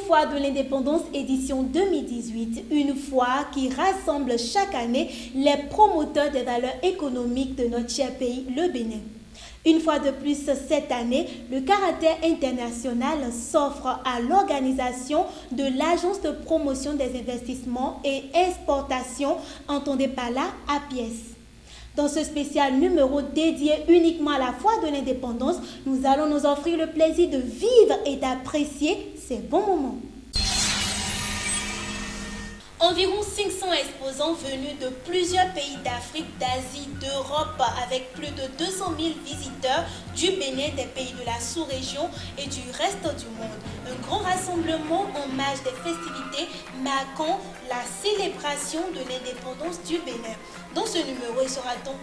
Foire de l'Indépendance édition 2018, une foire qui rassemble chaque année les promoteurs des valeurs économiques de notre cher pays, le Bénin. Une fois de plus, cette année, le caractère international s'offre à l'organisation de l'Agence de promotion des investissements et exportations, entendez par là APIES. Dans ce spécial numéro dédié uniquement à la foire de l'indépendance, nous allons nous offrir le plaisir de vivre et d'apprécier ces bons moments. Environ 500 exposants venus de plusieurs pays d'Afrique, d'Asie, d'Europe, avec plus de 200 000 visiteurs du Bénin, des pays de la sous-région et du reste du monde. Un grand rassemblement en marge des festivités marquant la célébration de l'indépendance du Bénin. Dans ce numéro, il sera donc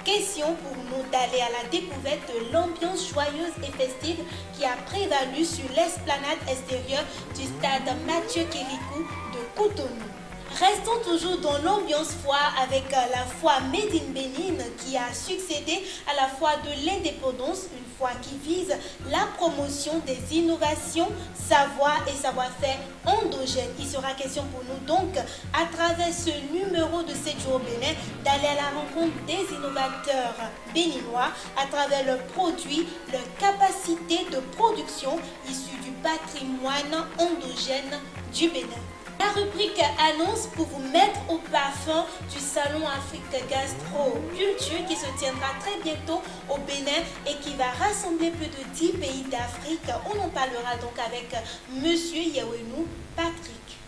question pour nous d'aller à la découverte de l'ambiance joyeuse et festive qui a prévalu sur l'esplanade extérieure du stade Mathieu Kérékou de Cotonou. Restons toujours dans l'ambiance foire avec la foire Made in Bénin qui a succédé à la foire de l'indépendance, une foire qui vise la promotion des innovations, savoir et savoir-faire endogènes. Il sera question pour nous donc, à travers ce numéro de 7 jours au Bénin, d'aller à la rencontre des innovateurs béninois à travers leurs produits, leurs capacités de production issues du patrimoine endogène du Bénin. La rubrique annonce pour vous mettre au parfum du Salon Afrique Gastro Culture qui se tiendra très bientôt au Bénin et qui va rassembler plus de 10 pays d'Afrique. On en parlera donc avec Monsieur Yewenu Patrick.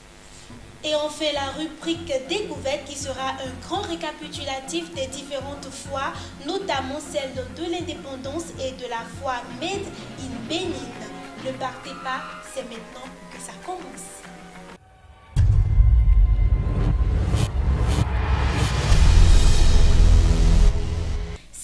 Et on fait la rubrique découverte qui sera un grand récapitulatif des différentes foires, notamment celle de l'indépendance et de la foire Made in Bénin. Ne partez pas, c'est maintenant que ça commence.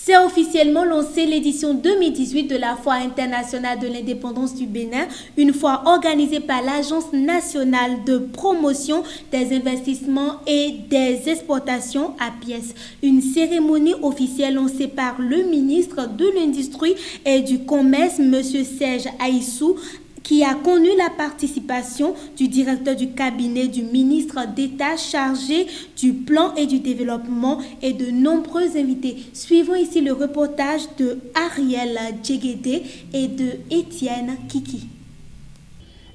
C'est officiellement lancé l'édition 2018 de la Foire internationale de l'indépendance du Bénin, une foire organisée par l'Agence nationale de promotion des investissements et des exportations APIES. Une cérémonie officielle lancée par le ministre de l'Industrie et du Commerce, M. Serge Aissou, qui a connu la participation du directeur du cabinet du ministre d'État chargé du plan et du développement et de nombreux invités. Suivons ici le reportage de Ariel Djegede et de Étienne Kiki.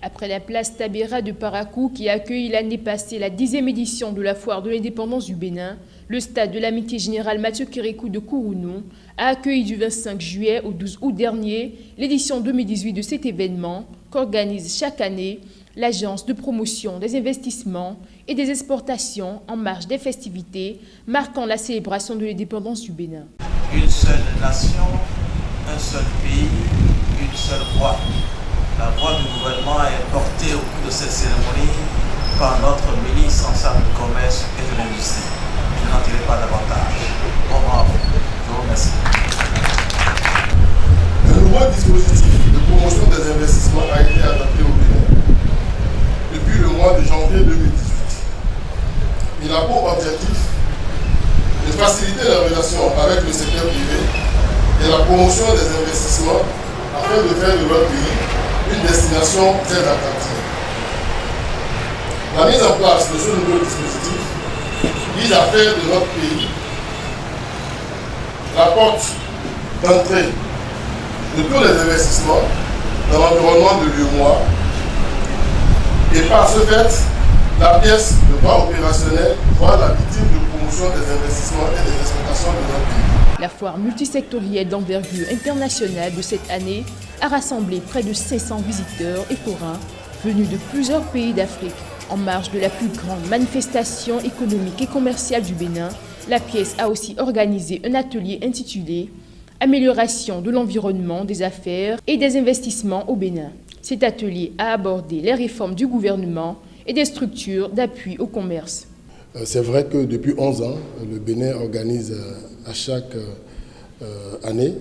Après la place Tabera de Parakou qui a accueilli l'année passée la 10e édition de la foire de l'indépendance du Bénin, le stade de l'amitié générale Mathieu Kérékou de Cotonou a accueilli du 25 juillet au 12 août dernier l'édition 2018 de cet événement qu'organise chaque année l'Agence de promotion des investissements et des exportations en marge des festivités marquant la célébration de l'indépendance du Bénin. Une seule nation, un seul pays, une seule voix. La voix du gouvernement est portée au cours de cette cérémonie par notre ministre en charge du commerce et de l'industrie. Je n'en dirai pas davantage. Bon bravo. Je vous remercie. Un nouveau dispositif de promotion des investissements a été adapté au Bénin depuis le mois de janvier 2018. Il a pour objectif de faciliter la relation avec le secteur privé et la promotion des investissements afin de faire de notre pays une destination très attractive. La mise en place de ce nouveau dispositif vise à faire de notre pays la porte d'entrée de tous les investissements dans l'environnement de l'UEMOA et par ce fait, la pièce de droit opérationnel voit la victime de promotion des investissements et des exportations de notre pays. La foire multisectorielle d'envergure internationale de cette année a rassemblé près de 500 visiteurs et forains venus de plusieurs pays d'Afrique. En marge de la plus grande manifestation économique et commerciale du Bénin, la pièce a aussi organisé un atelier intitulé « Amélioration de l'environnement des affaires et des investissements au Bénin ». Cet atelier a abordé les réformes du gouvernement et des structures d'appui au commerce. C'est vrai que depuis 11 ans, le Bénin organise à chaque année,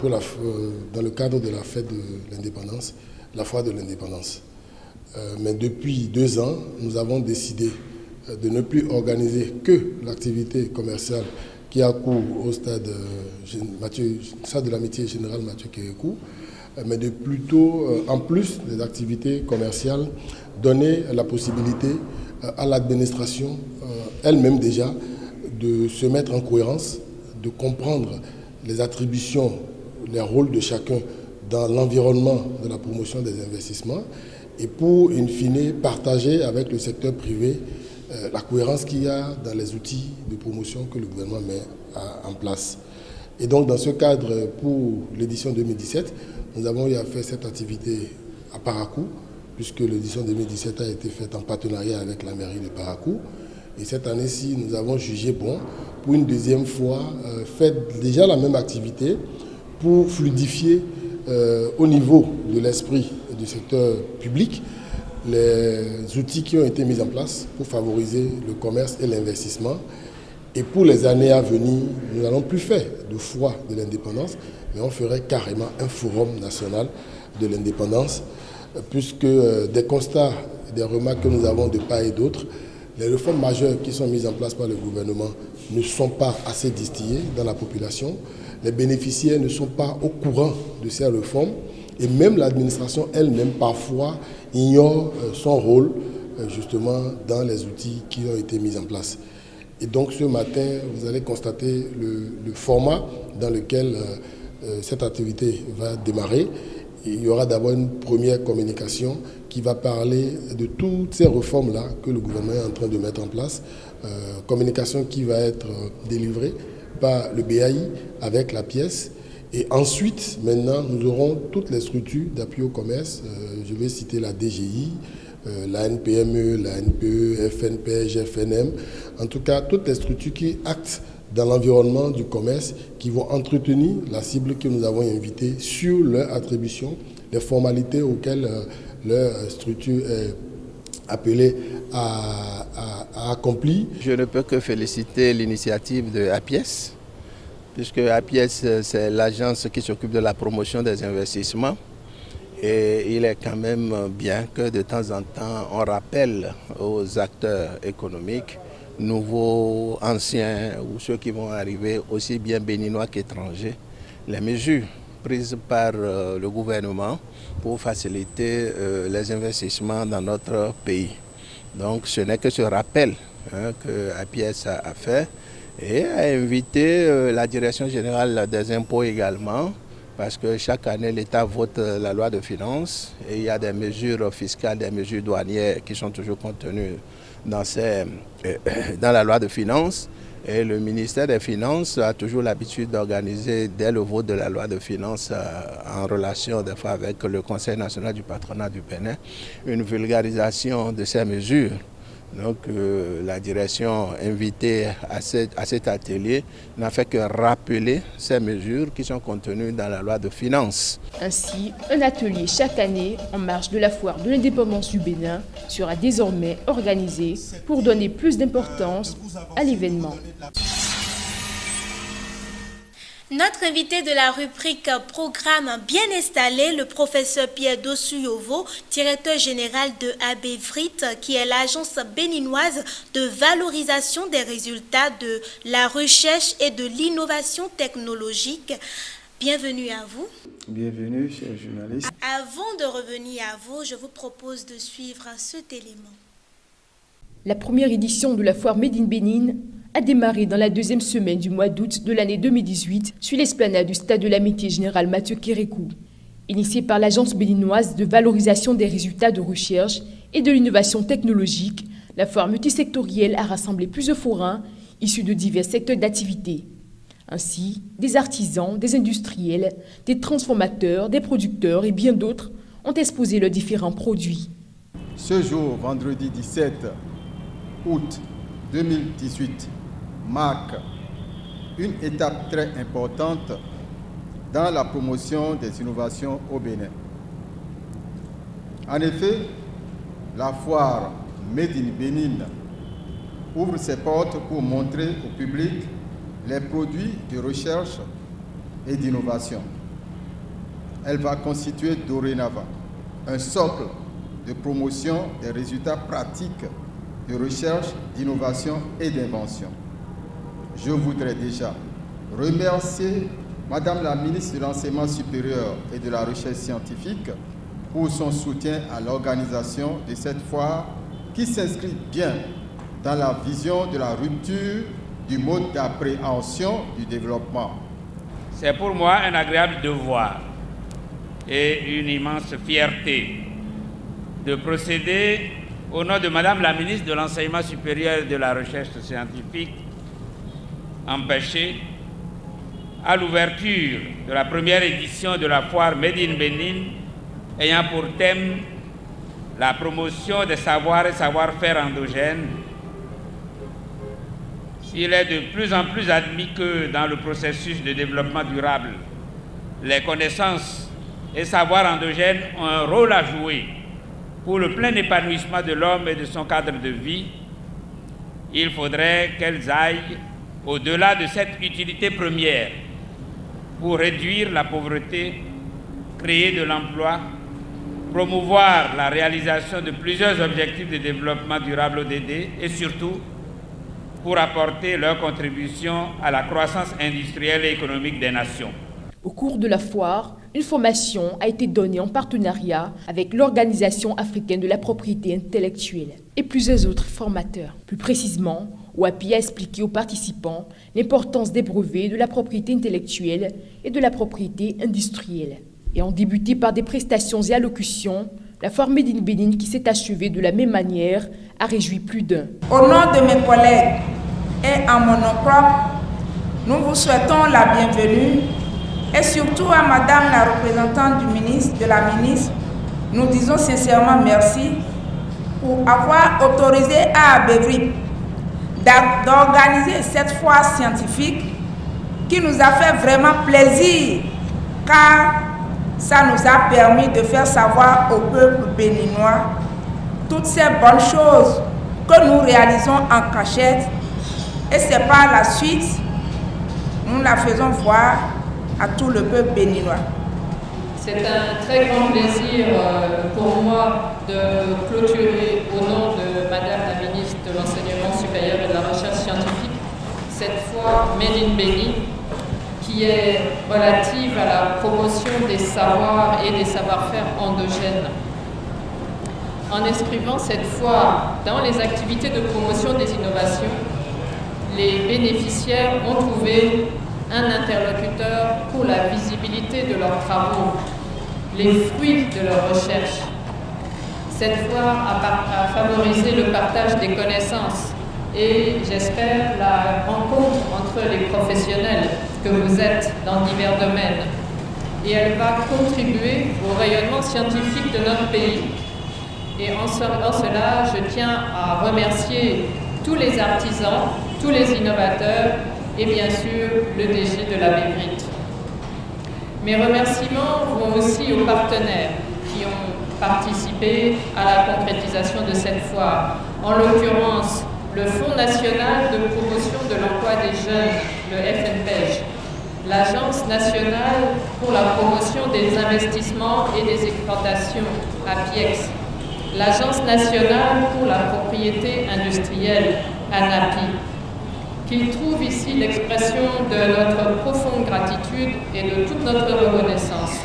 dans le cadre de la fête de l'indépendance, la foire de l'indépendance. Mais depuis 2 ans, nous avons décidé de ne plus organiser que l'activité commerciale qui a cours au stade de l'amitié générale Mathieu Kérékou, mais de plutôt, en plus des activités commerciales, donner la possibilité à l'administration elle-même déjà de se mettre en cohérence, de comprendre les attributions, les rôles de chacun dans l'environnement de la promotion des investissements et pour, in fine, partager avec le secteur privé la cohérence qu'il y a dans les outils de promotion que le gouvernement met en place. Et donc, dans ce cadre, pour l'édition 2017, nous avons eu à faire cette activité à Parakou, puisque l'édition 2017 a été faite en partenariat avec la mairie de Parakou. Et cette année-ci, nous avons jugé bon, pour une deuxième fois, faire déjà la même activité pour fluidifier au niveau de l'esprit du secteur public les outils qui ont été mis en place pour favoriser le commerce et l'investissement. Et pour les années à venir, nous n'allons plus faire de foire de l'indépendance, mais on ferait carrément un forum national de l'indépendance, puisque des constats, des remarques que nous avons de part et d'autre, les réformes majeures qui sont mises en place par le gouvernement ne sont pas assez distillées dans la population. Les bénéficiaires ne sont pas au courant de ces réformes et même l'administration elle-même parfois ignore son rôle justement dans les outils qui ont été mis en place. Et donc ce matin, vous allez constater le format dans lequel cette activité va démarrer. Il y aura d'abord une première communication qui va parler de toutes ces réformes-là que le gouvernement est en train de mettre en place. Communication qui va être délivrée par le BAI avec la pièce. Et ensuite, maintenant, nous aurons toutes les structures d'appui au commerce. Je vais citer la DGI, la NPME, la NPE, FNPEJ, FNM. En tout cas, toutes les structures qui actent dans l'environnement du commerce, qui vont entretenir la cible que nous avons invitée sur leur attribution, les formalités auxquelles leur structure est appelée à accomplir. Je ne peux que féliciter l'initiative de APIES, puisque APIES, c'est l'agence qui s'occupe de la promotion des investissements. Et il est quand même bien que de temps en temps, on rappelle aux acteurs économiques, nouveaux, anciens ou ceux qui vont arriver, aussi bien béninois qu'étrangers, les mesures prises par le gouvernement pour faciliter les investissements dans notre pays. Donc ce n'est que ce rappel que APIES a fait et a invité la Direction générale des impôts également, parce que chaque année l'État vote la loi de finances et il y a des mesures fiscales, des mesures douanières qui sont toujours contenues dans la loi de finances. Et le ministère des Finances a toujours l'habitude d'organiser, dès le vote de la loi de finances, en relation des fois avec le Conseil national du patronat du Bénin, une vulgarisation de ces mesures. Donc la direction invitée à cet atelier n'a fait que rappeler ces mesures qui sont contenues dans la loi de finances. Ainsi, un atelier chaque année en marge de la foire de l'indépendance du Bénin sera désormais organisé pour donner plus d'importance à l'événement. Notre invité de la rubrique Programme bien installé, le professeur Pierre Dossuyovo, directeur général de ABVRIT, qui est l'agence béninoise de valorisation des résultats de la recherche et de l'innovation technologique. Bienvenue à vous. Bienvenue, chers journalistes. Avant de revenir à vous, je vous propose de suivre cet élément. La première édition de la foire Made in Bénin a démarré dans la deuxième semaine du mois d'août de l'année 2018 sur l'esplanade du stade de l'amitié générale Mathieu Kérékou. Initiée par l'agence béninoise de valorisation des résultats de recherche et de l'innovation technologique, la foire multisectorielle a rassemblé plusieurs forains issus de divers secteurs d'activité. Ainsi, des artisans, des industriels, des transformateurs, des producteurs et bien d'autres ont exposé leurs différents produits. Ce jour, vendredi 17 août 2018, marque une étape très importante dans la promotion des innovations au Bénin. En effet, la foire Made in Bénin ouvre ses portes pour montrer au public les produits de recherche et d'innovation. Elle va constituer dorénavant un socle de promotion des résultats pratiques de recherche, d'innovation et d'invention. Je voudrais déjà remercier Madame la ministre de l'Enseignement supérieur et de la Recherche scientifique pour son soutien à l'organisation de cette foire qui s'inscrit bien dans la vision de la rupture du mode d'appréhension du développement. C'est pour moi un agréable devoir et une immense fierté de procéder au nom de Madame la ministre de l'Enseignement supérieur et de la Recherche scientifique, empêchée, à l'ouverture de la première édition de la foire Made in Bénin, ayant pour thème la promotion des savoirs et savoir-faire endogènes. Il est de plus en plus admis que dans le processus de développement durable, les connaissances et savoirs endogènes ont un rôle à jouer pour le plein épanouissement de l'homme et de son cadre de vie. Il faudrait qu'elles aillent au-delà de cette utilité première pour réduire la pauvreté, créer de l'emploi, promouvoir la réalisation de plusieurs objectifs de développement durable ODD et surtout pour apporter leur contribution à la croissance industrielle et économique des nations. Au cours de la foire, une formation a été donnée en partenariat avec l'Organisation africaine de la propriété intellectuelle et plusieurs autres formateurs. Plus précisément, OAPI a expliqué aux participants l'importance des brevets de la propriété intellectuelle et de la propriété industrielle. Et ont débuté par des prestations et allocutions, la foire Made in Bénin qui s'est achevée de la même manière a réjoui plus d'un. Au nom de mes collègues et en mon nom propre, nous vous souhaitons la bienvenue et surtout à Madame la représentante de la ministre, nous disons sincèrement merci pour avoir autorisé à Bévrip d'organiser cette foire scientifique qui nous a fait vraiment plaisir car ça nous a permis de faire savoir au peuple béninois toutes ces bonnes choses que nous réalisons en cachette et c'est par la suite, nous la faisons voir à tout le peuple béninois. C'est un très grand plaisir pour moi de clôturer au nom de Madame la ministre de l'Enseignement supérieur et de la Recherche scientifique cette foire Made in Bénin qui est relative à la promotion des savoirs et des savoir-faire endogènes. En inscrivant cette foire dans les activités de promotion des innovations, les bénéficiaires ont trouvé un interlocuteur pour la visibilité de leurs travaux, les fruits de leurs recherches. Cette foire a favorisé le partage des connaissances et, j'espère, la rencontre entre les professionnels que vous êtes dans divers domaines. Et elle va contribuer au rayonnement scientifique de notre pays. Et en cela, je tiens à remercier tous les artisans, tous les innovateurs et bien sûr le DG de la Bévrite. Mes remerciements vont aussi aux partenaires qui ont participé à la concrétisation de cette foire. En l'occurrence, le Fonds national de promotion de l'emploi des jeunes, le FNPEJ, l'Agence nationale pour la promotion des investissements et des exportations, APIEX, l'Agence nationale pour la propriété industrielle, ANAPI, qu'il trouve ici l'expression de notre profonde gratitude et de toute notre reconnaissance.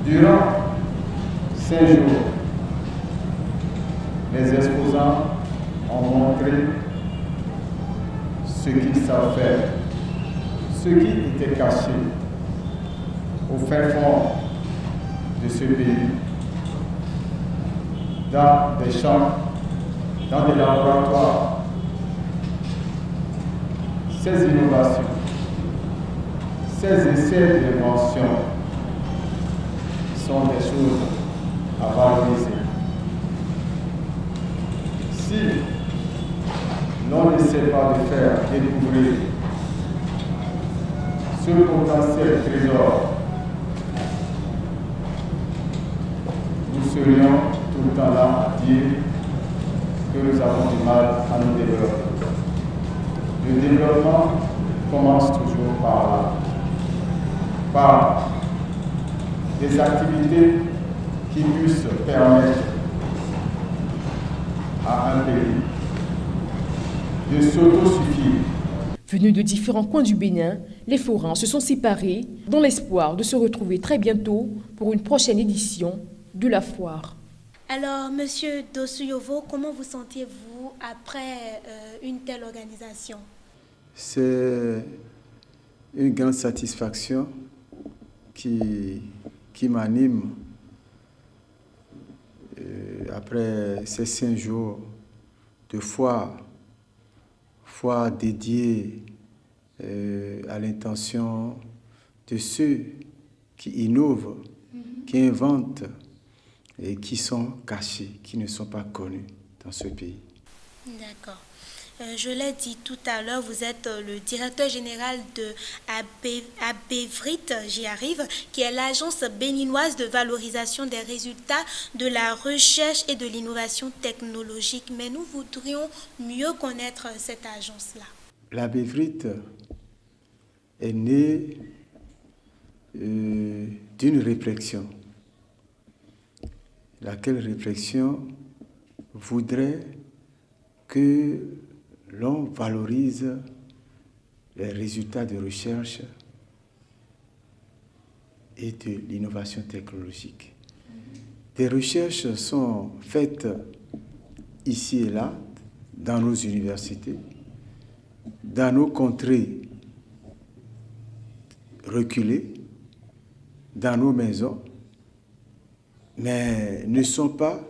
Durant 5 jours, les exposants ont montré ce qu'ils savent faire, ce qui était caché au fin fond de ce pays, dans des champs, dans des laboratoires. Ces innovations, ces essais d'invention sont des choses à valoriser. Si l'on n'essaie pas de faire découvrir ce potentiel trésor, nous serions tout le temps là à dire que nous avons du mal à nous développer. Le développement commence toujours par des activités qui puissent permettre à un pays de s'autosuffire. Venus de différents coins du Bénin, les forains se sont séparés dans l'espoir de se retrouver très bientôt pour une prochaine édition de la foire. Alors, Monsieur Dosuyovo, comment vous sentiez-vous après une telle organisation? C'est une grande satisfaction qui m'anime après ces 5 jours de foire dédiée à l'intention de ceux qui innovent, qui inventent et qui sont cachés, qui ne sont pas connus dans ce pays. D'accord. Je l'ai dit tout à l'heure, vous êtes le directeur général de ABVRIT, j'y arrive, qui est l'agence béninoise de valorisation des résultats de la recherche et de l'innovation technologique. Mais nous voudrions mieux connaître cette agence-là. L'ABVRIT est née d'une réflexion. Laquelle réflexion voudrait que l'on valorise les résultats de recherche et de l'innovation technologique. Des recherches sont faites ici et là, dans nos universités, dans nos contrées reculées, dans nos maisons, mais ne sont pas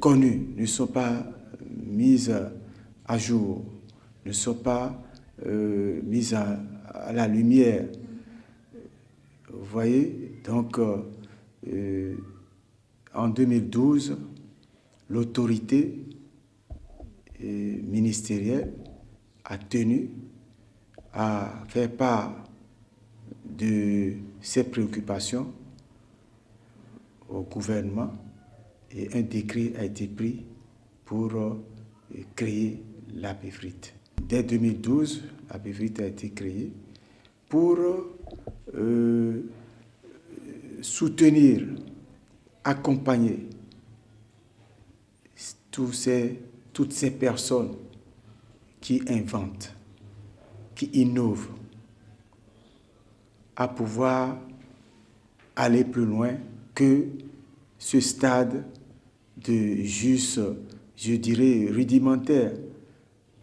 connues, ne sont pas mises à jour, ne sont pas mises à la lumière. Vous voyez, donc en 2012, l'autorité ministérielle a tenu à faire part de ses préoccupations au gouvernement et un décret a été pris pour créer l'ABVRIT. Dès 2012, l'ABVRIT a été créé pour soutenir, accompagner toutes ces personnes qui inventent, qui innovent, à pouvoir aller plus loin que ce stade de juste, je dirais, rudimentaire. Il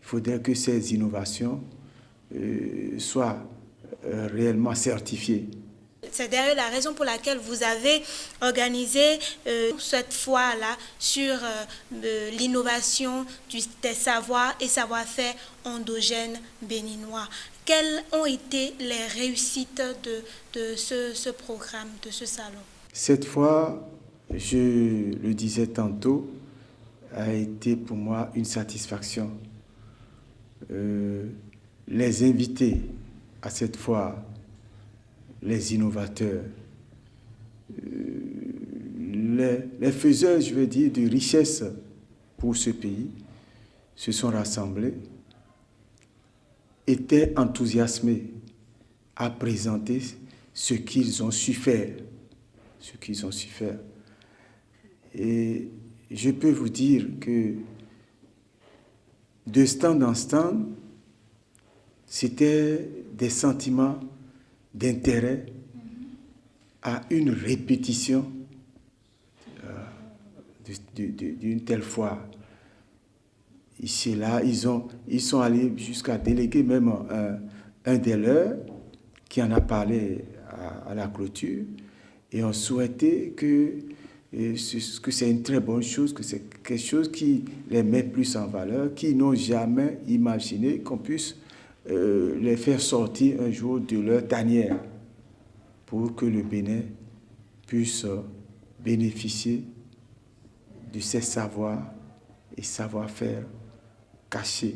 faudrait que ces innovations soient réellement certifiées. C'est d'ailleurs la raison pour laquelle vous avez organisé cette foire-là sur l'innovation des savoirs et savoir-faire endogènes béninois. Quelles ont été les réussites de ce programme, de ce salon? Cette fois, je le disais tantôt, a été pour moi une satisfaction. Les invités à cette foire, les innovateurs, les faiseurs, je veux dire, de richesse pour ce pays, se sont rassemblés, étaient enthousiasmés à présenter ce qu'ils ont su faire. Et je peux vous dire que de stand en stand, c'était des sentiments d'intérêt à une répétition d'une telle foire. Ici et là, ils sont allés jusqu'à déléguer même un des leurs qui en a parlé à la clôture et ont souhaité que c'est une très bonne chose, que c'est quelque chose qui les met plus en valeur, qui n'ont jamais imaginé qu'on puisse les faire sortir un jour de leur tanière pour que le Bénin puisse bénéficier de ces savoirs et savoir-faire cachés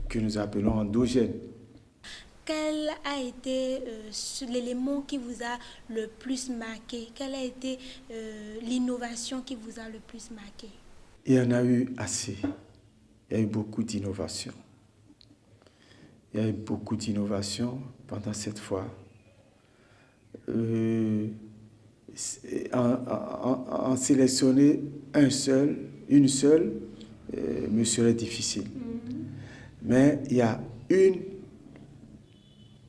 que nous appelons endogènes. quel a été l'élément qui vous a le plus marqué? Quelle a été l'innovation qui vous a le plus marqué? Il y en a eu assez. Il y a eu beaucoup d'innovations. Il y a eu beaucoup d'innovations pendant cette fois. En sélectionner une seule, me serait difficile. Mais il y a une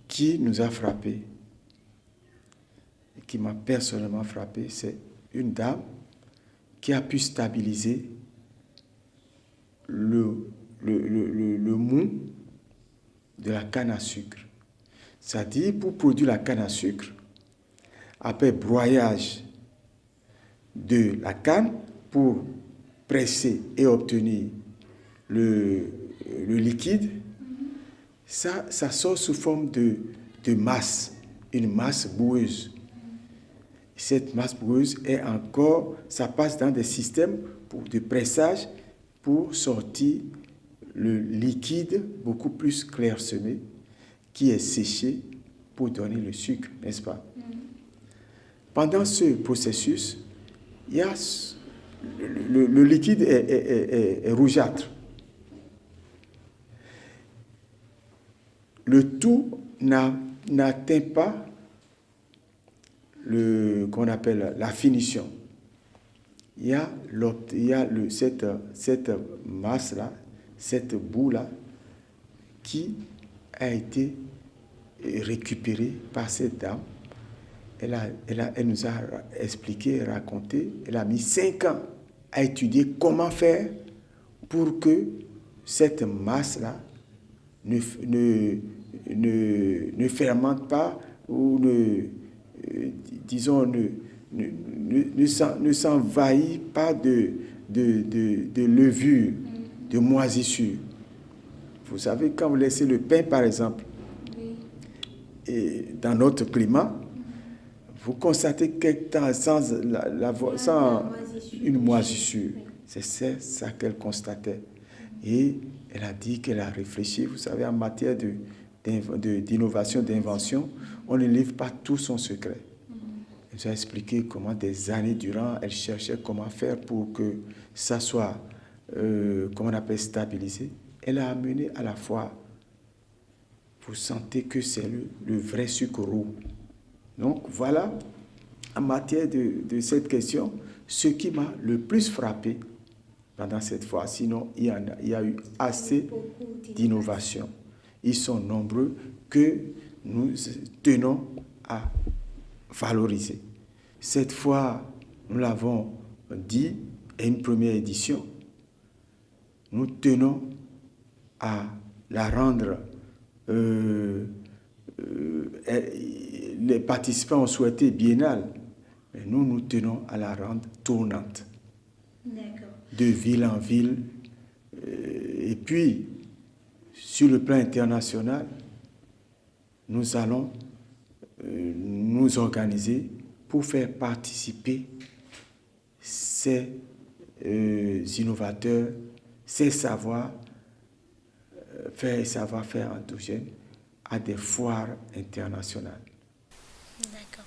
qui nous a frappé, qui m'a personnellement frappé, c'est une dame qui a pu stabiliser le mou de la canne à sucre. C'est-à-dire, pour produire la canne à sucre, après broyage de la canne, pour presser et obtenir le liquide, ça sort sous forme de masse, une masse boueuse. Cette masse boueuse est encore, ça passe dans des systèmes de pressage pour sortir le liquide beaucoup plus clairsemé qui est séché pour donner le sucre, n'est-ce pas? Pendant ce processus, il y a le liquide est rougeâtre. Le tout n'atteint pas qu'on appelle la finition. Il y a cette masse-là, cette boue-là, qui a été récupérée par cette dame. Elle nous a expliqué, raconté, elle a mis 5 ans à étudier comment faire pour que cette masse-là ne fermente pas ou ne s'envahit pas de levure, de moisissure. Vous savez, quand vous laissez le pain, par exemple, et dans notre climat, vous constatez quelque temps sans une moisissure. C'est ça qu'elle constatait. Et elle a dit qu'elle a réfléchi. Vous savez, en matière d'innovation, d'invention, on ne livre pas tout son secret. Elle nous a expliqué comment des années durant, elle cherchait comment faire pour que ça soit, comment on appelle, stabilisé. Elle a amené à la fois, vous sentez que c'est le vrai sucre roux. Donc voilà, en matière de cette question, ce qui m'a le plus frappé pendant cette fois. Sinon, il y a eu assez d'innovations. Ils sont nombreux que nous tenons à valoriser. Cette fois, nous l'avons dit, à une première édition, nous tenons à la rendre les participants ont souhaité biennale, mais nous tenons à la rendre tournante. D'accord. De ville en ville. Et puis, sur le plan international, nous allons nous organiser pour faire participer ces innovateurs, ces savoir-faire endogènes à des foires internationales. D'accord.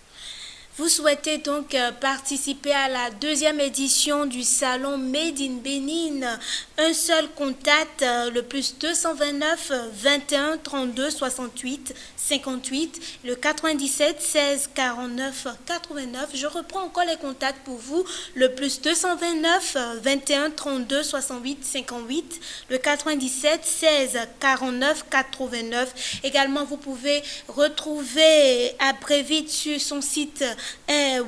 Vous souhaitez donc participer à la 2e édition du salon Made in Bénin. Un seul contact, le plus 229 21 32 68 58, le 97 16 49 89. Je reprends encore les contacts pour vous. Le plus 229 21 32 68 58, le 97 16 49 89. Également, vous pouvez retrouver Aprévite sur son site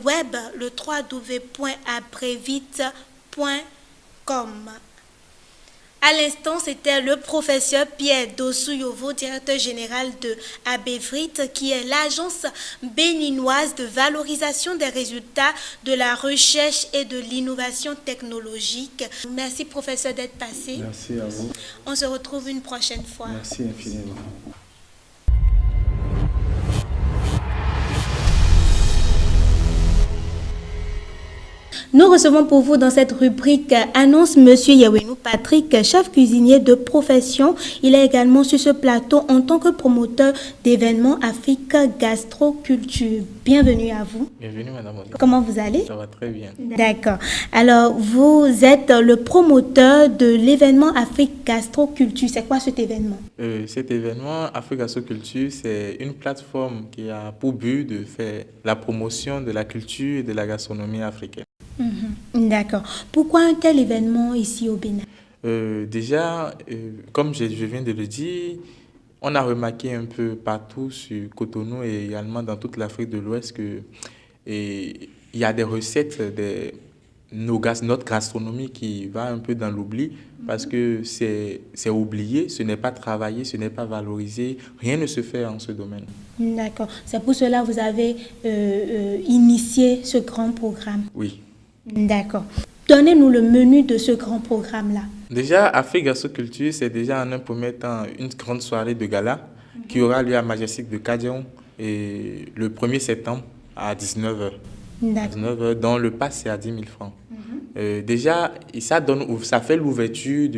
web, le www.aprévite.com. À l'instant, c'était le professeur Pierre Dossou-Yovo, directeur général de Aprévite, qui est l'agence béninoise de valorisation des résultats de la recherche et de l'innovation technologique. Merci, professeur, d'être passé. Merci à vous. On se retrouve une prochaine fois. Merci infiniment. Nous recevons pour vous dans cette rubrique annonce Monsieur Yawenou Patrick, chef cuisinier de profession. Il est également sur ce plateau en tant que promoteur d'événements Afrique Gastroculture. Bienvenue à vous. Bienvenue Madame Olivier. Comment vous allez? Ça va très bien. D'accord. Alors, vous êtes le promoteur de l'événement Afrique Gastroculture. C'est quoi cet événement? Cet événement Afrique Gastroculture, c'est une plateforme qui a pour but de faire la promotion de la culture et de la gastronomie africaine. D'accord. Pourquoi un tel événement ici au Bénin? Déjà, comme je viens de le dire, on a remarqué un peu partout sur Cotonou et également dans toute l'Afrique de l'Ouest que il y a des recettes de notre gastronomie qui va un peu dans l'oubli parce que c'est oublié, ce n'est pas travaillé, ce n'est pas valorisé, rien ne se fait en ce domaine. D'accord. C'est pour cela que vous avez initié ce grand programme. Oui. D'accord. Donnez-nous le menu de ce grand programme-là. Déjà, Afrique Gastroculture, c'est déjà en un premier temps une grande soirée de gala qui aura lieu à Majestic de Kadjaoun et le 1er septembre à 19h. 19h, dont le pass c'est à 10 000 francs. Déjà, ça fait l'ouverture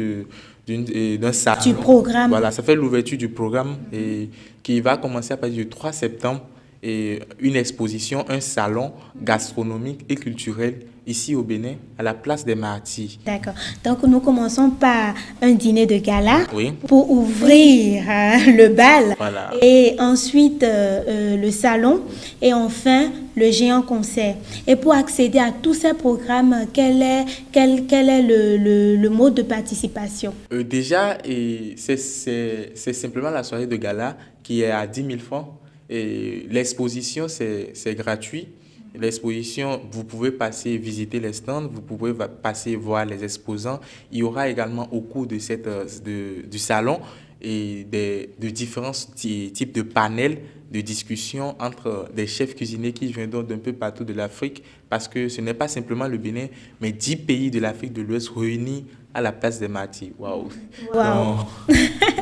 d'un salon. Du programme. Voilà, ça fait l'ouverture du programme et qui va commencer à partir du 3 septembre. Et une exposition, un salon gastronomique et culturel ici au Bénin, à la place des Martyrs. D'accord. Donc, nous commençons par un dîner de gala oui. pour ouvrir le bal. Voilà. Et ensuite, le salon. Et enfin, le géant concert. Et pour accéder à tous ces programmes, quel est le mode de participation? Déjà, c'est simplement la soirée de gala qui est à 10 000 francs. Et l'exposition, c'est gratuit. L'exposition, vous pouvez passer visiter les stands, vous pouvez passer voir les exposants. Il y aura également au cours de du salon et de différents types de panels de discussion entre des chefs cuisiniers qui viennent d'un peu partout de l'Afrique, parce que ce n'est pas simplement le Bénin, mais 10 pays de l'Afrique de l'Ouest réunis à la place des Martyrs. Waouh!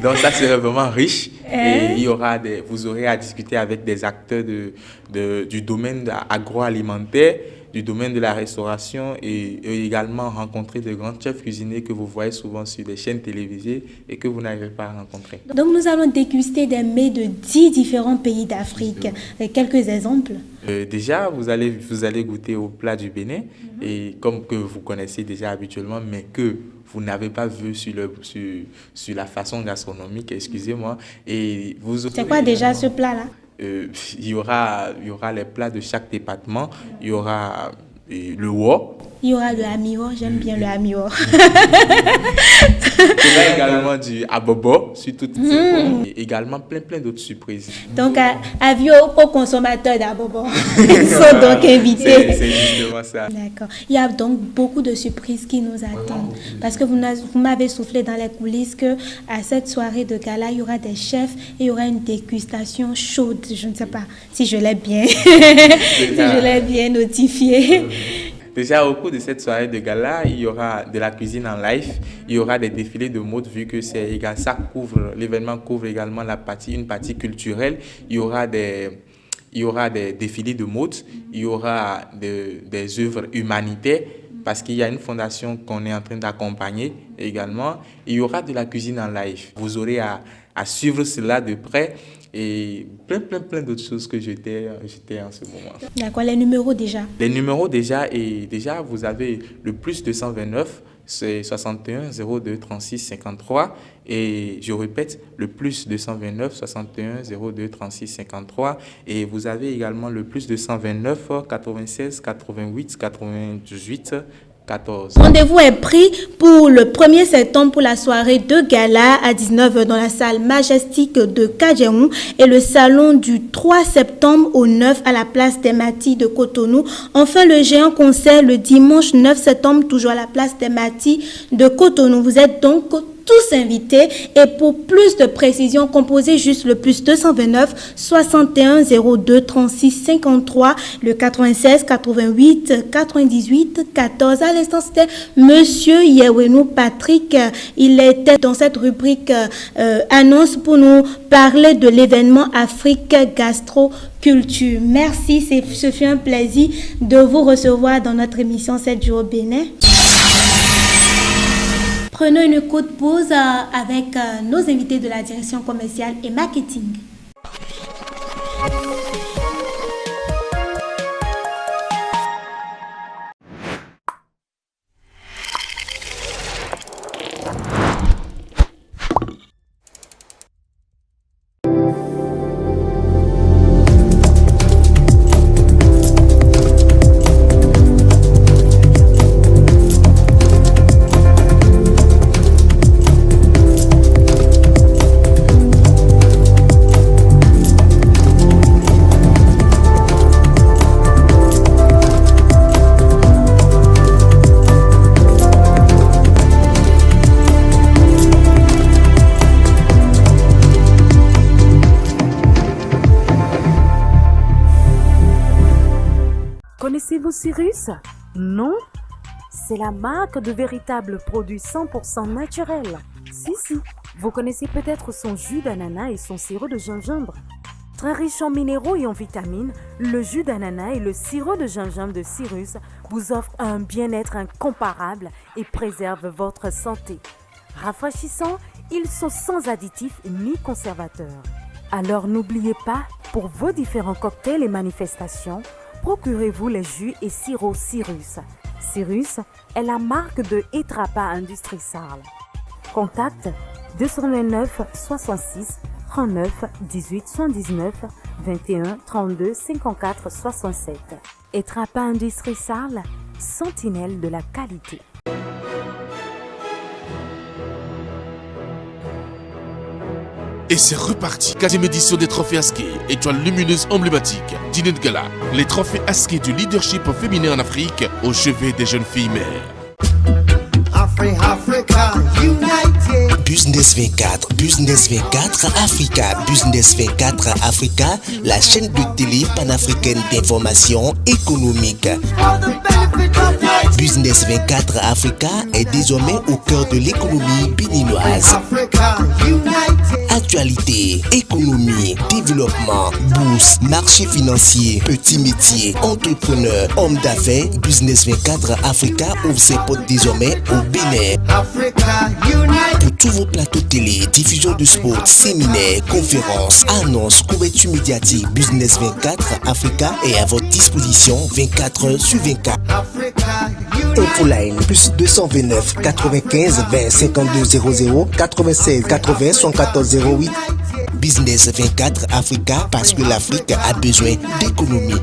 Donc ça serait vraiment riche. Et vous aurez à discuter avec des acteurs du domaine agroalimentaire, du domaine de la restauration et également rencontrer de grands chefs cuisiniers que vous voyez souvent sur des chaînes télévisées et que vous n'arrivez pas à rencontrer. Donc nous allons déguster des mets de 10 différents pays d'Afrique. Quelques exemples? Déjà, vous allez goûter au plat du Bénin, et comme que vous connaissez déjà habituellement, mais que vous n'avez pas vu sur la façon gastronomique, excusez-moi. C'est quoi déjà ce plat-là? Il y aura les plats de chaque département. Il y aura le wo. Il y aura le amiwo, j'aime bien le amiwo. Il y aura également du abobo sur toutes ces formes. Et également plein d'autres surprises. Donc, avis aux consommateurs d'abobo. Ils sont donc invités. C'est justement ça. D'accord. Il y a donc beaucoup de surprises qui nous attendent. Parce que vous m'avez soufflé dans les coulisses qu'à cette soirée de gala, il y aura des chefs et il y aura une dégustation chaude. Je ne sais pas si je l'ai bien notifié. Déjà, au cours de cette soirée de gala, il y aura de la cuisine en live, il y aura des défilés de mode, vu que l'événement couvre également une partie culturelle. Il y aura des défilés de mode, il y aura des œuvres humanitaires, parce qu'il y a une fondation qu'on est en train d'accompagner également. Il y aura de la cuisine en live. Vous aurez à suivre cela de près. Et plein d'autres choses que j'étais en ce moment. D'accord, les numéros déjà? Les numéros déjà, vous avez le plus 229, c'est 61 02 36 53. Et je répète, le plus 229, 61 02 36 53. Et vous avez également le plus 229, 96 88 98 14. Rendez-vous est pris pour le 1er septembre pour la soirée de gala à 19h dans la salle Majestic de Kadjaoun et le salon du 3 septembre au 9 à la place des Martyrs de Cotonou. Enfin, le géant concert le dimanche 9 septembre toujours à la place des Martyrs de Cotonou. Vous êtes donc tous invités. Et pour plus de précisions, composez juste le plus 229 61 02 36 53, le 96 88 98 14. À l'instant, c'était Monsieur Yewenou Patrick. Il était dans cette rubrique annonce pour nous parler de l'événement Afrique Gastro-Culture. Merci, ce fut un plaisir de vous recevoir dans notre émission 7 jours au Bénin. Prenons une courte pause avec nos invités de la direction commerciale et marketing. Connaissez-vous Cyrus? Non? C'est la marque de véritables produits 100% naturels. Si. Vous connaissez peut-être son jus d'ananas et son sirop de gingembre. Très riche en minéraux et en vitamines, le jus d'ananas et le sirop de gingembre de Cyrus vous offrent un bien-être incomparable et préservent votre santé. Rafraîchissants, ils sont sans additifs ni conservateurs. Alors n'oubliez pas, pour vos différents cocktails et manifestations, procurez-vous les jus et sirops Cyrus. Cyrus est la marque de Etrapa Industrie Sarl. Contact 229 66 39 18 79 21 32 54 67. Etrapa Industrie Sarl, sentinelle de la qualité. Et c'est reparti. 4e édition des trophées Askey, étoile lumineuse emblématique, dîner de gala. Les trophées Askey du leadership féminin en Afrique au chevet des jeunes filles mères. Business 24, Business 24 Africa, Business 24 Africa, la chaîne de télé panafricaine d'information économique. Business 24 Africa est désormais au cœur de l'économie béninoise. Actualité, économie, développement, bourse, marché financier, petits métiers, entrepreneurs, hommes d'affaires, Business 24 Africa ouvre ses portes désormais au Bénin. Pour tous vos plateaux télé, diffusion de sport, séminaires, conférences, annonces, couverture médiatique, Business 24 Africa est à votre disposition 24 heures sur 24. Infoline plus 229 95 20 52 00 96 80 114 08. Business 24 Africa, parce que l'Afrique a besoin d'économie.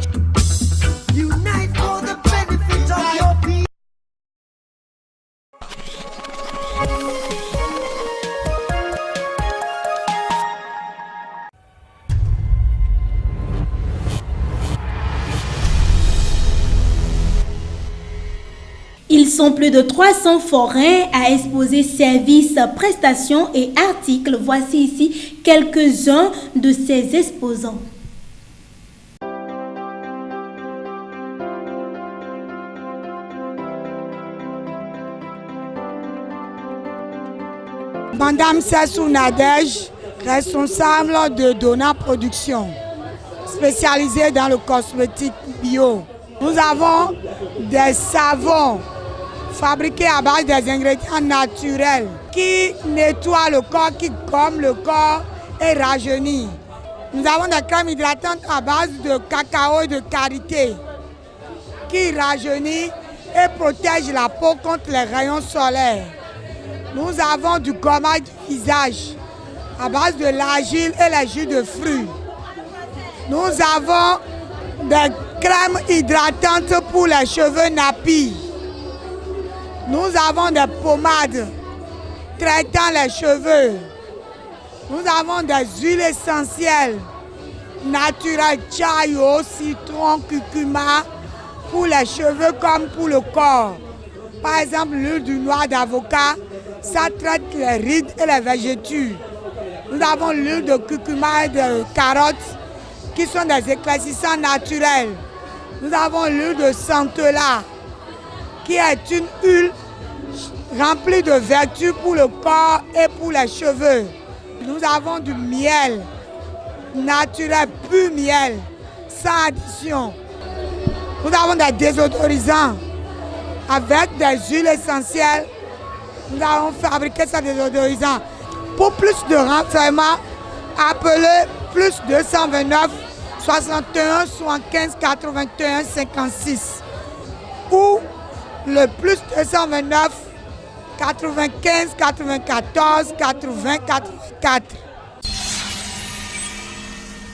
Ils sont plus de 300 forains à exposer services, prestations et articles. Voici ici quelques-uns de ces exposants. Madame Sessou Nadège, responsable de Dona Production, spécialisée dans le cosmétique bio. Nous avons des savons fabriqués à base des ingrédients naturels qui nettoient le corps, qui gomment le corps et rajeunissent. Nous avons des crèmes hydratantes à base de cacao et de karité qui rajeunissent et protègent la peau contre les rayons solaires. Nous avons du gommage du visage à base de l'argile et les jus de fruits. Nous avons des crèmes hydratantes pour les cheveux nappis. Nous avons des pommades traitant les cheveux. Nous avons des huiles essentielles naturelles, chayo, citron, curcuma, pour les cheveux comme pour le corps. Par exemple, l'huile du noix d'avocat, Ça traite les rides et les végétures. Nous avons l'huile de curcuma et de carottes qui sont des éclaircissants naturels. Nous avons l'huile de centella qui est une huile remplie de vertus pour le corps et pour les cheveux. Nous avons du miel naturel, pur miel, sans addition. Nous avons des désodorisants avec des huiles essentielles. Nous avons fabriqué ces désodorisants. Pour plus de renseignements, appelez plus 229 61 75 81 56 ou le plus 229 95 94 80 84.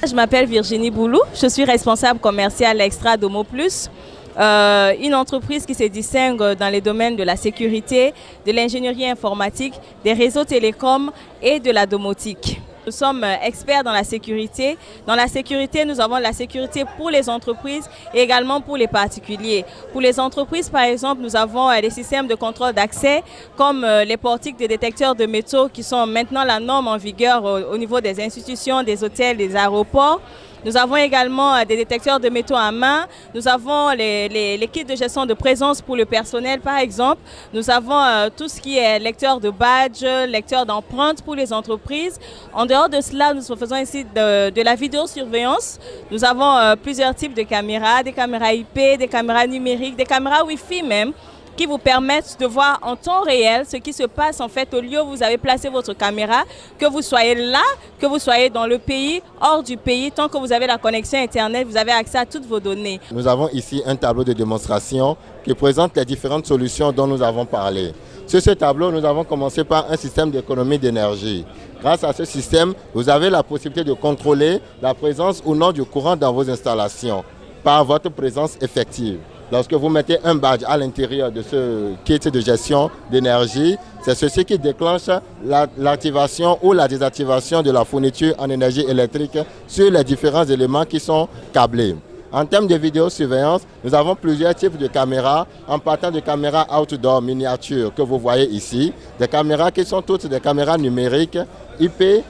Je m'appelle Virginie Boulou, je suis responsable commercial Extra Domo Plus, une entreprise qui se distingue dans les domaines de la sécurité, de l'ingénierie informatique, des réseaux télécoms et de la domotique. Nous sommes experts dans la sécurité. Dans la sécurité, nous avons la sécurité pour les entreprises et également pour les particuliers. Pour les entreprises, par exemple, nous avons des systèmes de contrôle d'accès comme les portiques des détecteurs de métaux qui sont maintenant la norme en vigueur au niveau des institutions, des hôtels, des aéroports. Nous avons également des détecteurs de métaux à main. Nous avons les kits de gestion de présence pour le personnel, par exemple. Nous avons tout ce qui est lecteur de badge, lecteur d'empreintes pour les entreprises. En dehors de cela, nous faisons ici de la vidéosurveillance. Nous avons plusieurs types de caméras, des caméras IP, des caméras numériques, des caméras Wi-Fi même, qui vous permettent de voir en temps réel ce qui se passe en fait au lieu où vous avez placé votre caméra, que vous soyez là, que vous soyez dans le pays, hors du pays, tant que vous avez la connexion Internet, vous avez accès à toutes vos données. Nous avons ici un tableau de démonstration qui présente les différentes solutions dont nous avons parlé. Sur ce tableau, nous avons commencé par un système d'économie d'énergie. Grâce à ce système, vous avez la possibilité de contrôler la présence ou non du courant dans vos installations par votre présence effective. Lorsque vous mettez un badge à l'intérieur de ce kit de gestion d'énergie, c'est ceci qui déclenche l'activation ou la désactivation de la fourniture en énergie électrique sur les différents éléments qui sont câblés. En termes de vidéosurveillance, nous avons plusieurs types de caméras, en partant de caméras outdoor miniatures que vous voyez ici, des caméras qui sont toutes des caméras numériques, IP et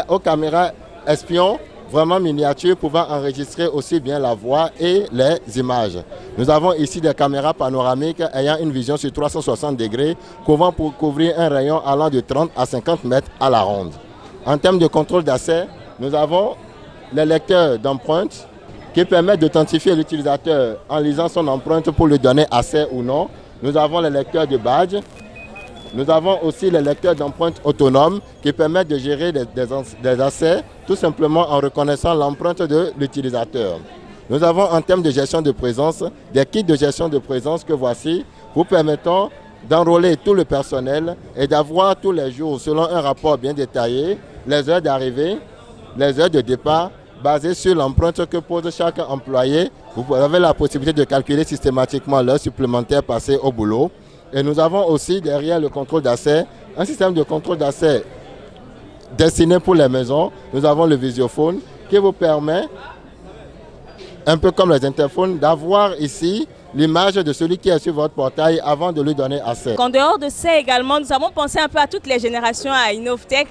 aux caméras espions, vraiment miniatures, pouvant enregistrer aussi bien la voix et les images. Nous avons ici des caméras panoramiques ayant une vision sur 360 degrés, pouvant pour couvrir un rayon allant de 30 à 50 mètres à la ronde. En termes de contrôle d'accès, nous avons les lecteurs d'empreintes qui permettent d'authentifier l'utilisateur en lisant son empreinte pour lui donner accès ou non. Nous avons les lecteurs de badge. Nous avons aussi les lecteurs d'empreintes autonomes qui permettent de gérer des accès tout simplement en reconnaissant l'empreinte de l'utilisateur. Nous avons en termes de gestion de présence des kits de gestion de présence que voici, vous permettant d'enrôler tout le personnel et d'avoir tous les jours, selon un rapport bien détaillé, les heures d'arrivée, les heures de départ, basées sur l'empreinte que pose chaque employé. Vous avez la possibilité de calculer systématiquement l'heure supplémentaire passée au boulot. Et nous avons aussi derrière le contrôle d'accès, un système de contrôle d'accès destiné pour les maisons. Nous avons le visiophone qui vous permet, un peu comme les interphones, d'avoir ici l'image de celui qui est sur votre portail avant de lui donner accès. En dehors de ça également, nous avons pensé un peu à toutes les générations, à Innovtech,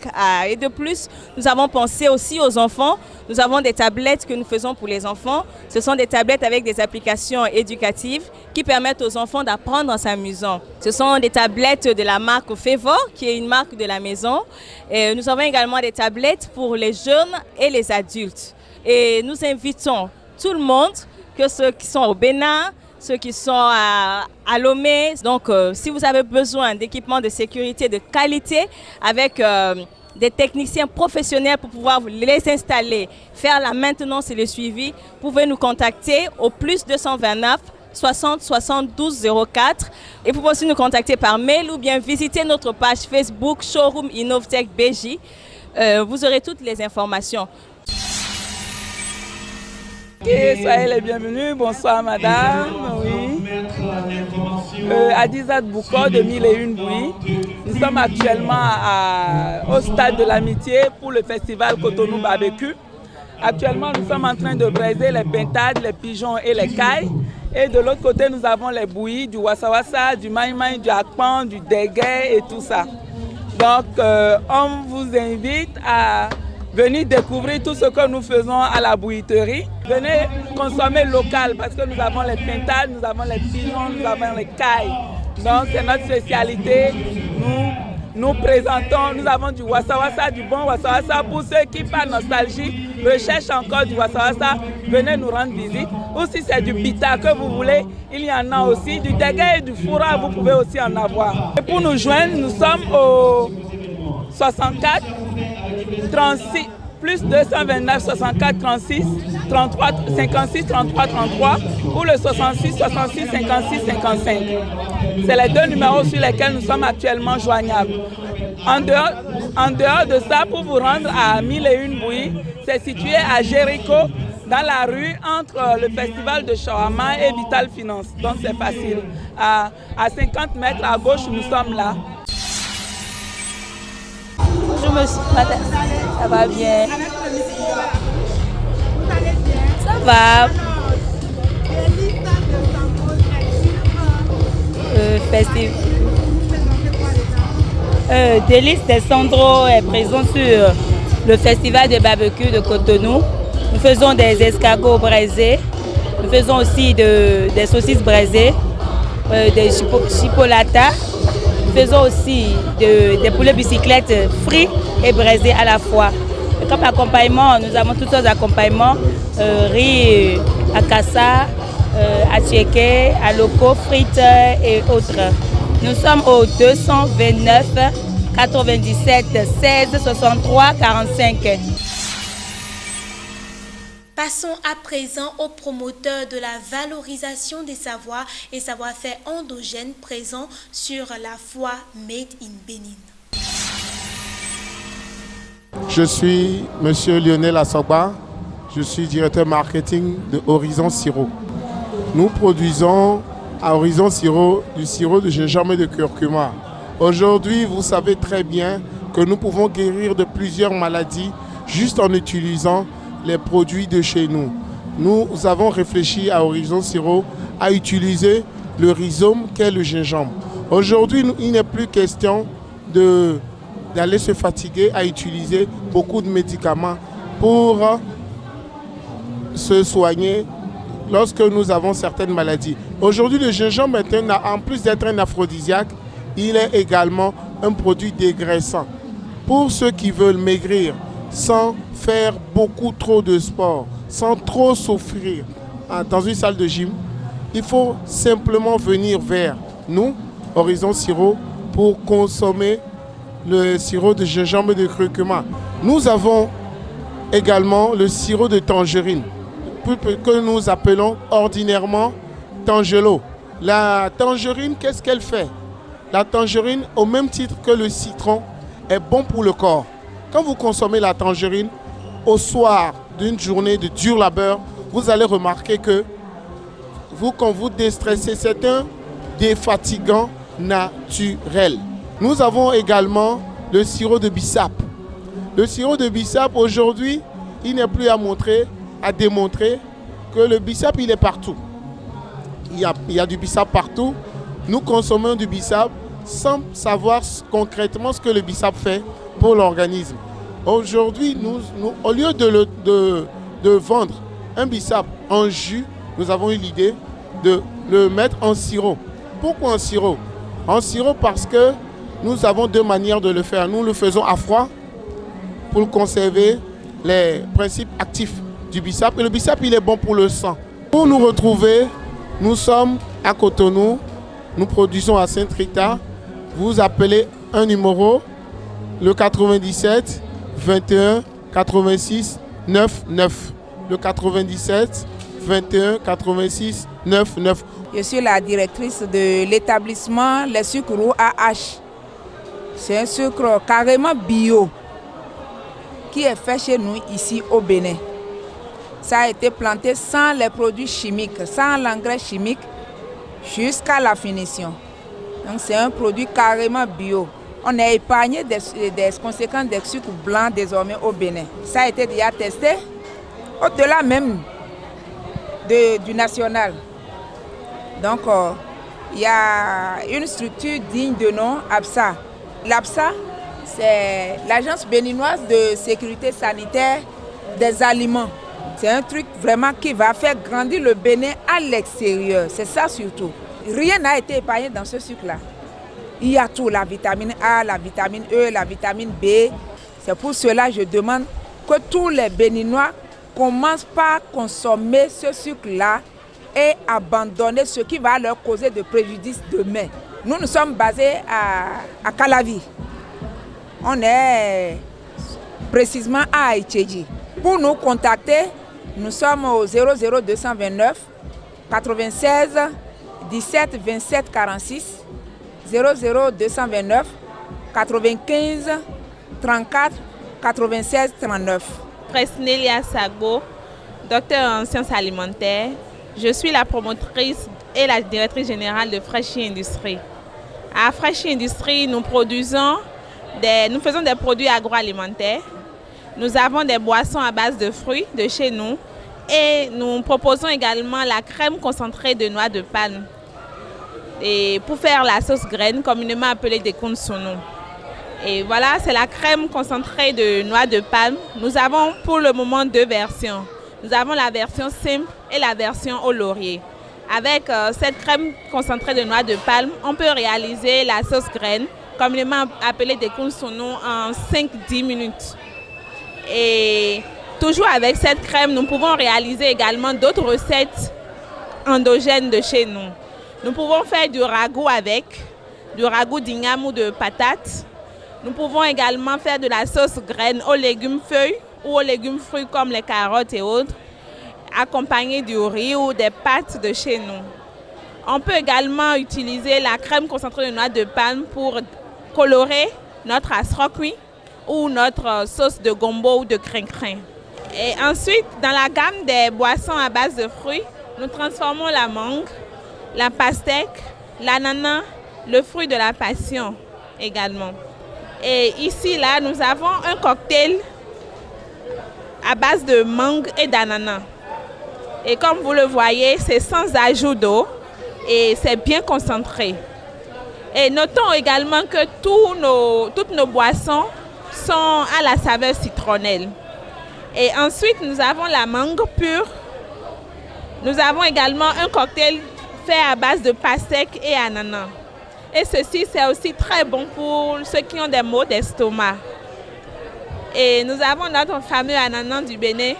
et de plus, nous avons pensé aussi aux enfants. Nous avons des tablettes que nous faisons pour les enfants. Ce sont des tablettes avec des applications éducatives qui permettent aux enfants d'apprendre en s'amusant. Ce sont des tablettes de la marque Favor, qui est une marque de la maison. Et nous avons également des tablettes pour les jeunes et les adultes. Et nous invitons tout le monde, que ceux qui sont au Bénin, ceux qui sont à Lomé. Donc, si vous avez besoin d'équipements de sécurité de qualité avec des techniciens professionnels pour pouvoir les installer, faire la maintenance et le suivi, vous pouvez nous contacter au plus 229 60 72 04 et vous pouvez aussi nous contacter par mail ou bien visiter notre page Facebook Showroom Innovtech BJ. Vous aurez toutes les informations. Soyez les bienvenus, bonsoir madame. Oui. Adizat Boukor de 1001 Bouilly. Nous sommes actuellement au stade de l'amitié pour le festival Cotonou Barbecue. Actuellement, nous sommes en train de braiser les pintades, les pigeons et les cailles. Et de l'autre côté, nous avons les bouillies, du wassa-wassa, du maï-maï, du akpan, du dégué et tout ça. Donc, on vous invite à venir découvrir tout ce que nous faisons à la bouilletterie. Venez consommer local parce que nous avons les pintades, nous avons les pigeons, nous avons les cailles. Donc, c'est notre spécialité. Nous présentons, nous avons du wassa-wassa, du bon wassa-wassa. Pour ceux qui, par nostalgie, recherchent encore du wassa-wassa, venez nous rendre visite. Ou si c'est du pita que vous voulez, il y en a aussi. Du dégué et du fourra, vous pouvez aussi en avoir. Et pour nous joindre, nous sommes au 64 36 plus 229 64 36 33 56 33 33 ou le 66 66 56 55. C'est les deux numéros sur lesquels nous sommes actuellement joignables. En dehors de ça, pour vous rendre à 1001 Bouillies, c'est situé à Jéricho, dans la rue entre le festival de Shawarma et Vital Finance. Donc c'est facile. À 50 mètres à gauche, nous sommes là. Bonjour monsieur, ça va bien? Ça va. Délices de Sandro est présent sur le festival de barbecue de Cotonou. Nous faisons des escargots braisés, nous faisons aussi des saucisses braisées, des chipolatas. Nous faisons aussi des poulets bicyclettes frits et braisés à la fois. Et comme accompagnement, nous avons toutes sortes d'accompagnements, riz à cassa, attiéké, aloko, frites et autres. Nous sommes au 229 97 16 63 45. Passons à présent aux promoteurs de la valorisation des savoirs et savoir-faire endogènes présents sur la foire Made in Benin. Je suis M. Lionel Assoba, je suis directeur marketing de Horizon Sirop. Nous produisons à Horizon Sirop du sirop de gingembre et de curcuma. Aujourd'hui, vous savez très bien que nous pouvons guérir de plusieurs maladies juste en utilisant les produits de chez nous. Nous avons réfléchi à Horizon Sirop à utiliser le rhizome qu'est le gingembre. Aujourd'hui, il n'est plus question d'aller se fatiguer à utiliser beaucoup de médicaments pour se soigner lorsque nous avons certaines maladies. Aujourd'hui, le gingembre, en plus d'être un aphrodisiaque, il est également un produit dégraissant. Pour ceux qui veulent maigrir sans faire beaucoup trop de sport, sans trop souffrir dans une salle de gym, il faut simplement venir vers nous, Horizon Sirop, pour consommer le sirop de gingembre et de curcuma. Nous avons également le sirop de tangerine, que nous appelons ordinairement Tangelo. La tangerine, qu'est-ce qu'elle fait? La tangerine, au même titre que le citron, est bon pour le corps. Quand vous consommez la tangerine, au soir d'une journée de dur labeur, vous allez remarquer que quand vous déstressez, c'est un défatigant naturel. Nous avons également le sirop de bissap. Le sirop de bissap, aujourd'hui, il n'est plus à démontrer que le bissap, il est partout. Il y a du bissap partout. Nous consommons du bissap sans savoir concrètement ce que le bissap fait pour l'organisme. Aujourd'hui, au lieu de vendre un bissap en jus, nous avons eu l'idée de le mettre en sirop. Pourquoi en sirop? En sirop parce que nous avons deux manières de le faire. Nous le faisons à froid pour conserver les principes actifs du bissap. Et le bissap, il est bon pour le sang. Pour nous retrouver, nous sommes à Cotonou. Nous produisons à Sainte-Rita. Vous appelez un numéro, le 97 21 86 99. Le 97 21 86 99. Je suis la directrice de l'établissement Les Sucres Roux AH. C'est un sucre carrément bio qui est fait chez nous ici au Bénin. Ça a été planté sans les produits chimiques, sans l'engrais chimique jusqu'à la finition. Donc c'est un produit carrément bio. On a épargné des conséquences des sucres blancs désormais au Bénin. Ça a été déjà testé au-delà même du national. Donc il y a une structure digne de nom, APSA. L'APSA c'est l'Agence béninoise de sécurité sanitaire des aliments. C'est un truc vraiment qui va faire grandir le Bénin à l'extérieur. C'est ça surtout. Rien n'a été épargné dans ce sucre-là. Il y a tout, la vitamine A, la vitamine E, la vitamine B. C'est pour cela que je demande que tous les Béninois commencent par consommer ce sucre-là et abandonner ce qui va leur causer de préjudice demain. Nous sommes basés à Calavi. On est précisément à Haïtchéji. Pour nous contacter, nous sommes au 00229 96 17 27 46 00229 95 34 96 39. Presnelia Sagbo, docteur en sciences alimentaires. Je suis la promotrice et la directrice générale de Fraichi Industrie. À Fraichi Industrie, nous faisons des produits agroalimentaires. Nous avons des boissons à base de fruits de chez nous et nous proposons également la crème concentrée de noix de palme. Et pour faire la sauce graine, communément appelée des consommés. Et voilà, c'est la crème concentrée de noix de palme. Nous avons pour le moment 2 versions. Nous avons la version simple et la version au laurier. Avec cette crème concentrée de noix de palme, on peut réaliser la sauce graine, communément appelée des consommés, en 5-10 minutes. Et toujours avec cette crème, nous pouvons réaliser également d'autres recettes endogènes de chez nous. Nous pouvons faire du ragoût avec, du ragoût d'igname ou de patates. Nous pouvons également faire de la sauce graine aux légumes feuilles ou aux légumes fruits comme les carottes et autres, accompagné du riz ou des pâtes de chez nous. On peut également utiliser la crème concentrée de noix de palme pour colorer notre asrokui ou notre sauce de gombo ou de crin-crin. Et ensuite, dans la gamme des boissons à base de fruits, nous transformons la mangue, la pastèque, l'ananas, le fruit de la passion également. Et ici, là, nous avons un cocktail à base de mangue et d'ananas. Et comme vous le voyez, c'est sans ajout d'eau et c'est bien concentré. Et notons également que toutes nos boissons sont à la saveur citronnelle. Et ensuite, nous avons la mangue pure. Nous avons également un cocktail fait à base de pastèque et ananas. Et ceci, c'est aussi très bon pour ceux qui ont des maux d'estomac. Et nous avons notre fameux ananas du Bénin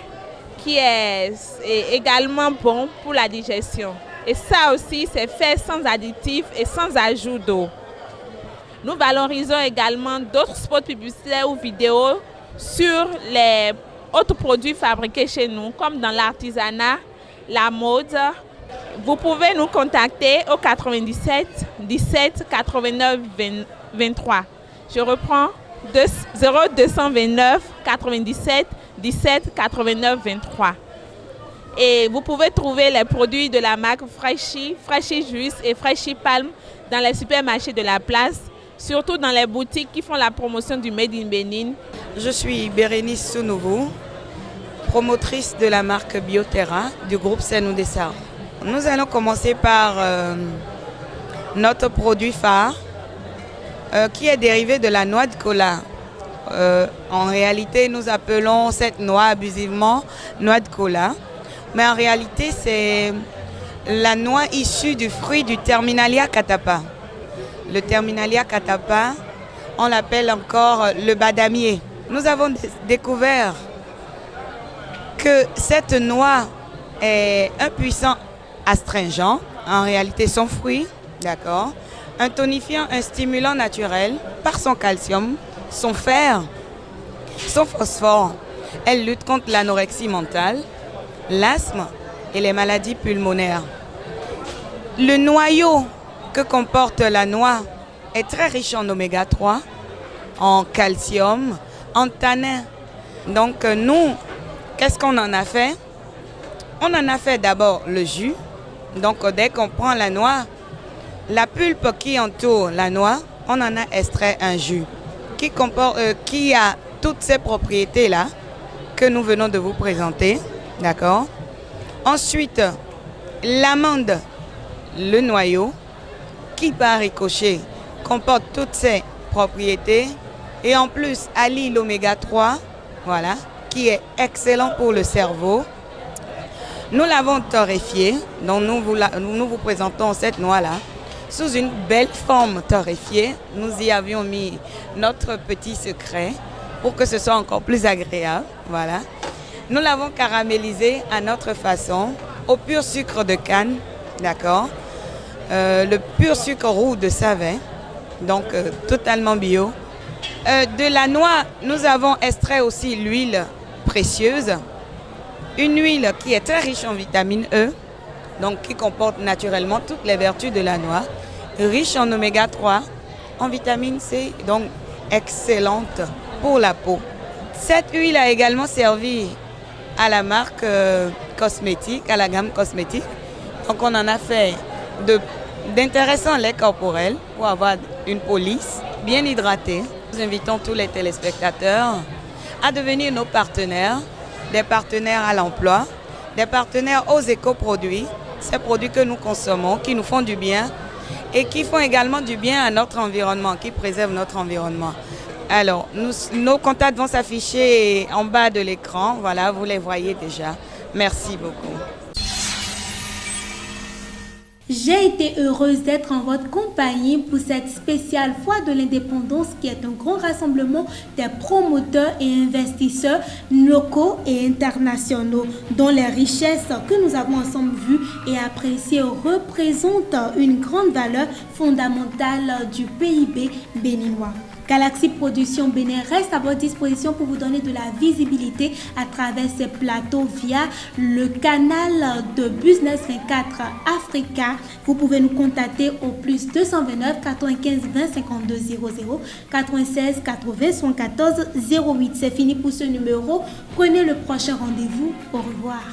qui est également bon pour la digestion. Et ça aussi, c'est fait sans additifs et sans ajout d'eau. Nous valorisons également d'autres spots publicitaires ou vidéos sur les autres produits fabriqués chez nous, comme dans l'artisanat, la mode. Vous pouvez nous contacter au 97 17 89 23. Je reprends 0229 97 17 89 23. Et vous pouvez trouver les produits de la marque Fraichi, Fraichi Juice et Fraichi Palm dans les supermarchés de la place, surtout dans les boutiques qui font la promotion du Made in Bénin. Je suis Bérénice Sounouvou, promotrice de la marque Bioterra du groupe Senou Dessart. Nous allons commencer par notre produit phare qui est dérivé de la noix de cola. En réalité, nous appelons cette noix abusivement noix de cola. Mais en réalité, c'est la noix issue du fruit du Terminalia catapa. Le Terminalia catapa, on l'appelle encore le badamier. Nous avons découvert que cette noix est un puissant astringent, en réalité son fruit, d'accord, un tonifiant, un stimulant naturel par son calcium, son fer, son phosphore. Elle lutte contre l'anorexie mentale, l'asthme et les maladies pulmonaires. Le noyau que comporte la noix est très riche en oméga 3, en calcium, en tanin. Donc nous, qu'est-ce qu'on en a fait? On en a fait d'abord le jus. Donc dès qu'on prend la noix, la pulpe qui entoure la noix, on en a extrait un jus qui a toutes ces propriétés-là que nous venons de vous présenter. D'accord. Ensuite, l'amande, le noyau, qui par ricochet comporte toutes ces propriétés, Et en plus, allie l'oméga 3, voilà, qui est excellent pour le cerveau. Nous l'avons torréfiée, donc nous vous présentons cette noix-là sous une belle forme torréfiée. Nous y avions mis notre petit secret pour que ce soit encore plus agréable. Voilà. Nous l'avons caramélisée à notre façon, au pur sucre de canne, d'accord, le pur sucre roux de Savin, donc totalement bio. De la noix, nous avons extrait aussi l'huile précieuse, une huile qui est très riche en vitamine E, donc qui comporte naturellement toutes les vertus de la noix, riche en oméga 3, en vitamine C, donc excellente pour la peau. Cette huile a également servi à la marque cosmétique, à la gamme cosmétique. Donc on en a fait d'intéressants laits corporels pour avoir une peau lisse, bien hydratée. Nous invitons tous les téléspectateurs à devenir nos partenaires, des partenaires à l'emploi, des partenaires aux éco-produits, ces produits que nous consommons, qui nous font du bien et qui font également du bien à notre environnement, qui préservent notre environnement. Alors, nos contacts vont s'afficher en bas de l'écran, voilà, vous les voyez déjà. Merci beaucoup. J'ai été heureuse d'être en votre compagnie pour cette spéciale Foire de l'Indépendance qui est un grand rassemblement des promoteurs et investisseurs locaux et internationaux dont les richesses que nous avons ensemble vues et appréciées représentent une grande valeur fondamentale du PIB béninois. Galaxy Production Bénin reste à votre disposition pour vous donner de la visibilité à travers ces plateaux via le canal de Business 24 Africa. Vous pouvez nous contacter au plus 229 95 20 52 00 96 80 74 08. C'est fini pour ce numéro. Prenez le prochain rendez-vous. Au revoir.